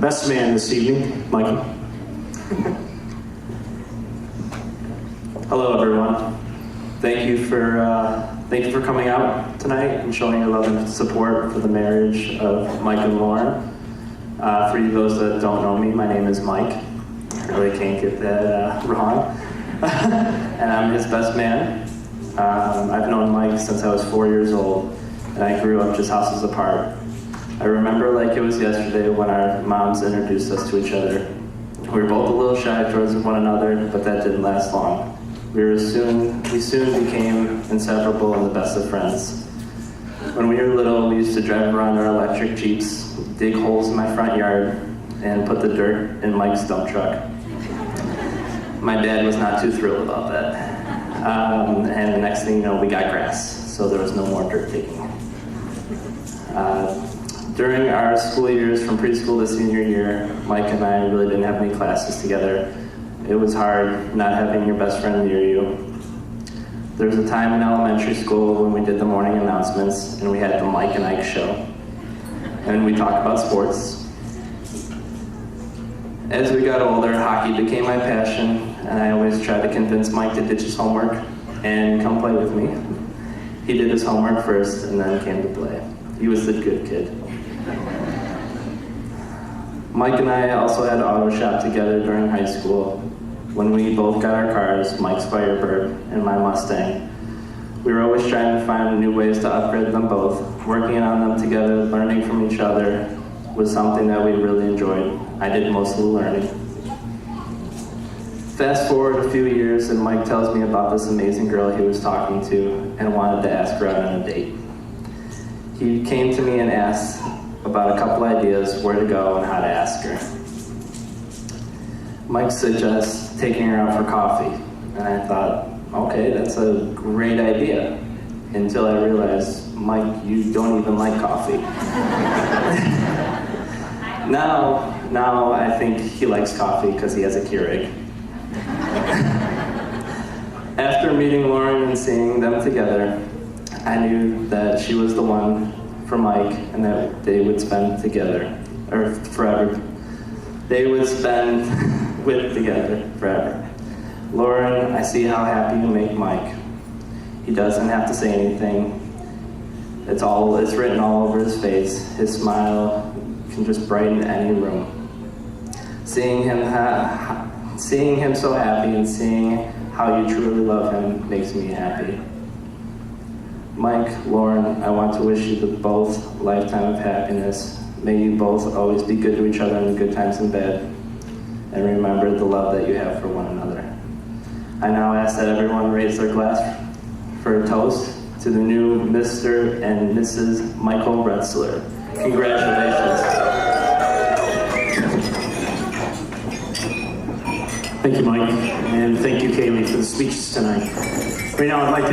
best man this evening, Michael. Hello, everyone. Thank you for coming out tonight and showing your love and support for the marriage of Mike and Lauren. For you those that don't know me, my name is Mike. I really can't get that wrong. And I'm his best man. I've known Mike since I was 4 years old, and I grew up just houses apart. I remember like it was yesterday when our moms introduced us to each other. We were both a little shy towards one another, but that didn't last long. We soon became inseparable and the best of friends. When we were little, we used to drive around our electric Jeeps, dig holes in my front yard, and put the dirt in Mike's dump truck. My dad was not too thrilled about that. And the next thing you know, we got grass, so there was no more dirt digging. During our school years, from preschool to senior year, Mike and I really didn't have any classes together. It was hard not having your best friend near you. There was a time in elementary school when we did the morning announcements and we had the Mike and Ike show. And we talked about sports. As we got older, hockey became my passion, and I always tried to convince Mike to ditch his homework and come play with me. He did his homework first and then came to play. He was the good kid. Mike and I also had auto shop together during high school. When we both got our cars, Mike's Firebird and my Mustang, we were always trying to find new ways to upgrade them both. Working on them together, learning from each other was something that we really enjoyed. I did most of the learning. Fast forward a few years and Mike tells me about this amazing girl he was talking to and wanted to ask her out on a date. He came to me and asked about a couple ideas where to go and how to ask her. Mike suggests taking her out for coffee, and I thought, okay, that's a great idea, until I realized, Mike, you don't even like coffee. Now I think he likes coffee because he has a Keurig. After meeting Lauren and seeing them together, I knew that she was the one for Mike and that they would spend together, or forever. They would spend together forever. Lauren, I see how happy you make Mike. He doesn't have to say anything. It's written all over his face. His smile can just brighten any room. Seeing him so happy and seeing how you truly love him makes me happy. Mike, Lauren, I want to wish you the both lifetime of happiness. May you both always be good to each other in the good times and bad, and remember the love that you have for one another. I now ask that everyone raise their glass for a toast to the new Mr. and Mrs. Michael Retzler. Congratulations. Thank you, Mike, and thank you, Kaylee, for the speeches tonight. Right now, I'd like to